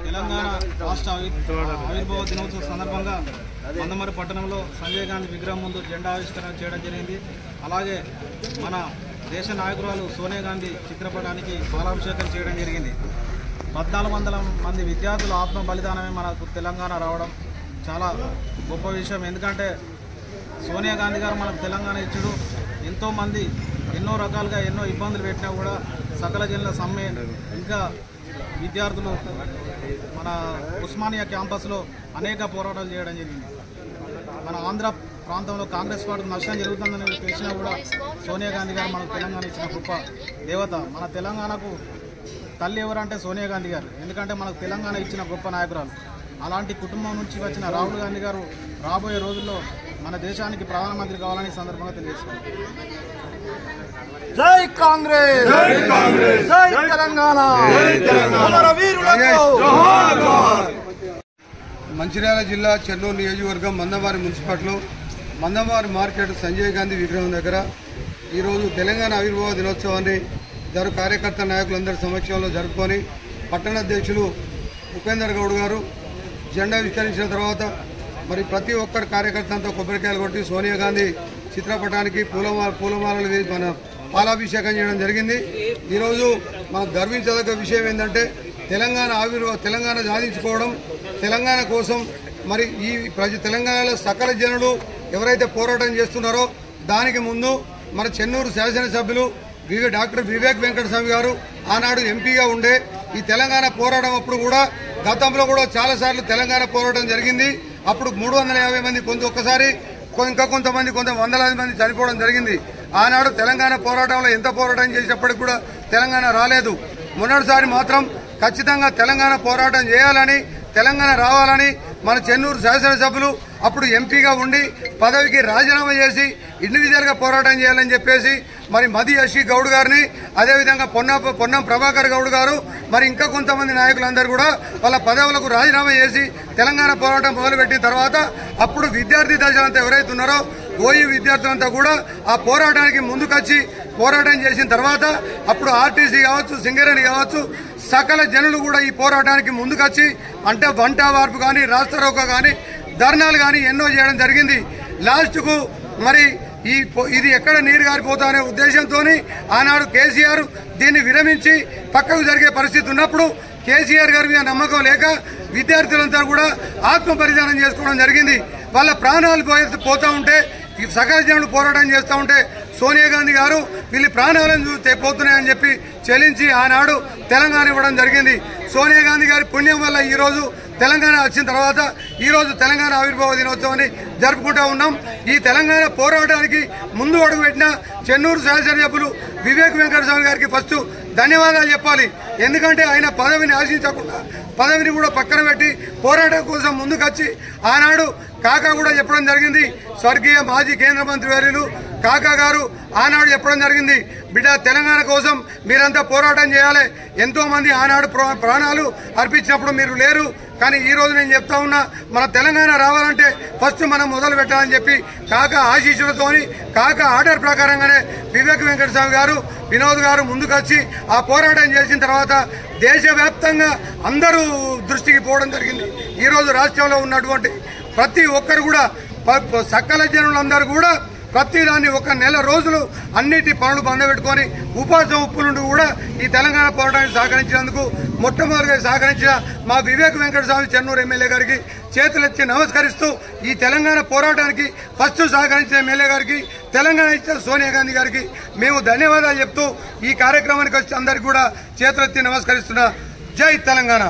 తెలంగాణ రాష్ట్ర ఆవిర్భావ దినోత్సవ సందర్భంగా మందమర్రి పట్టణంలో సంజయ్ గాంధీ విగ్రహం ముందు జెండా ఆవిష్కరణ చేయడం జరిగింది. అలాగే మన దేశ నాయకురాలు సోనియా గాంధీ చిత్రపటానికి పాలాభిషేకం చేయడం జరిగింది. 1400 మంది విద్యార్థుల ఆత్మ బలిదానమే మనకు తెలంగాణ రావడం చాలా గొప్ప విషయం. ఎందుకంటే సోనియా గాంధీ గారు మనకు తెలంగాణ ఇచ్చుడు ఎంతోమంది ఎన్నో రకాలుగా ఎన్నో ఇబ్బందులు పెట్టినా కూడా సకల జనుల సమ్మె ఇంకా విద్యార్థులు మన ఉస్మానియా క్యాంపస్లో అనేక పోరాటాలు చేయడం జరిగింది. మన ఆంధ్ర ప్రాంతంలో కాంగ్రెస్ పార్టీకి నష్టం జరుగుతుందని తెలిసినా కూడా సోనియా గాంధీ గారు మనకు తెలంగాణ ఇచ్చిన గొప్ప దేవత. మన తెలంగాణకు తల్లి ఎవరంటే సోనియా గాంధీ గారు. ఎందుకంటే మనకు తెలంగాణ ఇచ్చిన గొప్ప నాయకురాలు. అలాంటి కుటుంబం నుంచి వచ్చిన రాహుల్ గాంధీ గారు రాబోయే రోజుల్లో మన దేశానికి ప్రధానమంత్రి కావాలని సందర్భంగా తెలియజేస్తున్నారు. జై కాంగ్రెస్, జై తెలంగాణ. మంచిర్యాల జిల్లా చెన్నూరు నియోజకవర్గం మందమర్రి మున్సిపాలిటీలో మందమర్రి మార్కెట్ సంజయ్ గాంధీ విగ్రహం దగ్గర ఈరోజు తెలంగాణ ఆవిర్భావ దినోత్సవాన్ని కార్యకర్త నాయకులందరి సమక్షంలో జరుపుకొని పట్టణ అధ్యక్షులు ఉపేందర్ గౌడ్ గారు జెండా ఆవిష్కరించిన తర్వాత మరి ప్రతి ఒక్కరి కార్యకర్త అంతా కొబ్బరికాయలు కొట్టి సోనియా గాంధీ చిత్రపటానికి పూలమాలలు వేసి మన పాలాభిషేకం చేయడం జరిగింది. ఈరోజు మనకు గర్వించదగ్గ విషయం ఏంటంటే తెలంగాణ సాధించుకోవడం, తెలంగాణ కోసం మరి ఈ తెలంగాణలో సకల జనులు ఎవరైతే పోరాటం చేస్తున్నారో దానికి ముందు మన చెన్నూరు శాసనసభ్యులు డాక్టర్ వివేక్ వెంకటస్వామి గారు ఆనాడు ఎంపీగా ఉండే ఈ తెలంగాణ పోరాటం అప్పుడు కూడా గతంలో కూడా చాలాసార్లు తెలంగాణ పోరాటం జరిగింది. అప్పుడు 350 మంది ఒక్కసారి ఇంకా కొంతమంది వందలాది మంది చనిపోవడం జరిగింది. ఆనాడు తెలంగాణ పోరాటంలో ఎంత పోరాటం చేసినప్పటికీ కూడా తెలంగాణ రాలేదు. మొన్నటిసారి మాత్రం ఖచ్చితంగా తెలంగాణ పోరాటం చేయాలని, తెలంగాణ రావాలని మన చెన్నూరు శాసనసభ్యులు అప్పుడు ఎంపీగా ఉండి పదవికి రాజీనామా చేసి ఇండివిజువల్గా పోరాటం చేయాలని చెప్పేసి మరి మది యశీ గౌడ్ గారిని, అదేవిధంగా పొన్నం ప్రభాకర్ గౌడ్ గారు మరి ఇంకా కొంతమంది నాయకులందరూ కూడా వాళ్ళ పదవులకు రాజీనామా చేసి తెలంగాణ పోరాటం మొదలుపెట్టిన తర్వాత అప్పుడు విద్యార్థి దశలంతా ఎవరైతే ఉన్నారో ఓయూ విద్యార్థులంతా కూడా ఆ పోరాటానికి ముందుకొచ్చి పోరాటం చేసిన తర్వాత అప్పుడు ఆర్టీసీ కావచ్చు, సింగరేణి కావచ్చు, సకల జనులు కూడా ఈ పోరాటానికి ముందుకొచ్చి అంటే వంట వార్పు కానీ, రాస్తారోకో కానీ, ధర్నాలు కానీ ఎన్నో చేయడం జరిగింది. లాస్ట్కు మరి ఇది ఎక్కడ నీరు గారిపోతా అనే ఉద్దేశంతో ఆనాడు కేసీఆర్ దీన్ని విరమించి పక్కకు జరిగే పరిస్థితి ఉన్నప్పుడు కేసీఆర్ గారి మీద నమ్మకం లేక విద్యార్థులంతా కూడా ఆత్మ బలిదానం చేసుకోవడం జరిగింది. వాళ్ళ ప్రాణాలు పోతా ఉంటే సకల జనులు పోరాటం చేస్తూ ఉంటే సోనియా గాంధీ గారు వీళ్ళ ప్రాణాలను చూస్తే పోతున్నాయని చెప్పి చెల్లించి ఆనాడు తెలంగాణ ఇవ్వడం జరిగింది. సోనియా గాంధీ గారి పుణ్యం వల్ల ఈరోజు తెలంగాణ వచ్చిన తర్వాత ఈరోజు తెలంగాణ ఆవిర్భావ దినోత్సవాన్ని జరుపుకుంటూ ఉన్నాం. ఈ తెలంగాణ పోరాటానికి ముందు అడుగుపెట్టిన చెన్నూరు శాసనసభ్యులు వివేక్ వెంకటస్వామి గారికి ఫస్ట్ ధన్యవాదాలు చెప్పాలి. ఎందుకంటే ఆయన పదవిని ఆశించకుండా పదవిని కూడా పక్కన పెట్టి పోరాటం కోసం ముందుకొచ్చి ఆనాడు కాకా కూడా చెప్పడం జరిగింది. స్వర్గీయ మాజీ కేంద్ర మంత్రి వర్యులు కాకా గారు ఆనాడు చెప్పడం జరిగింది, బిడ్డ తెలంగాణ కోసం మీరంతా పోరాటం చేయాలి. ఎంతో మంది ఆనాడు ప్రాణాలు అర్పించినప్పుడు మీరు లేరు, కానీ ఈ రోజు నేను చెప్తా ఉన్నా మన తెలంగాణ రావాలంటే ఫస్ట్ మనం మొదలు పెట్టాలని చెప్పి కాకా ఆశీస్సులతోని కాకా ఆర్డర్ ప్రకారంగానే వివేక్ వెంకటస్వామి గారు, వినోద్ గారు ముందుకొచ్చి ఆ పోరాటం చేసిన తర్వాత దేశవ్యాప్తంగా అందరూ దృష్టికి పోవడం జరిగింది. ఈరోజు రాష్ట్రంలో ఉన్నటువంటి ప్రతి ఒక్కరు కూడా సకల జనులందరూ కూడా ప్రతిదాన్ని 1 నెల రోజులు అన్నిటి పనులు బందపెట్టుకొని ఉపాసం ఉప్పులుండి కూడా ఈ తెలంగాణ పోరాటానికి సహకరించినందుకు మొట్టమొదటిగా సహకరించిన మా వివేక్ వెంకటస్వామి చెన్నూరు ఎమ్మెల్యే గారికి చేతులెత్తి నమస్కరిస్తూ ఈ తెలంగాణ పోరాటానికి ఫస్ట్ సహకరించిన ఎమ్మెల్యే గారికి, తెలంగాణ ఇచ్చిన సోనియా గాంధీ గారికి మేము ధన్యవాదాలు చెప్తూ ఈ కార్యక్రమానికి వచ్చి అందరికీ కూడా చేతులెత్తి నమస్కరిస్తున్నా. జై తెలంగాణ.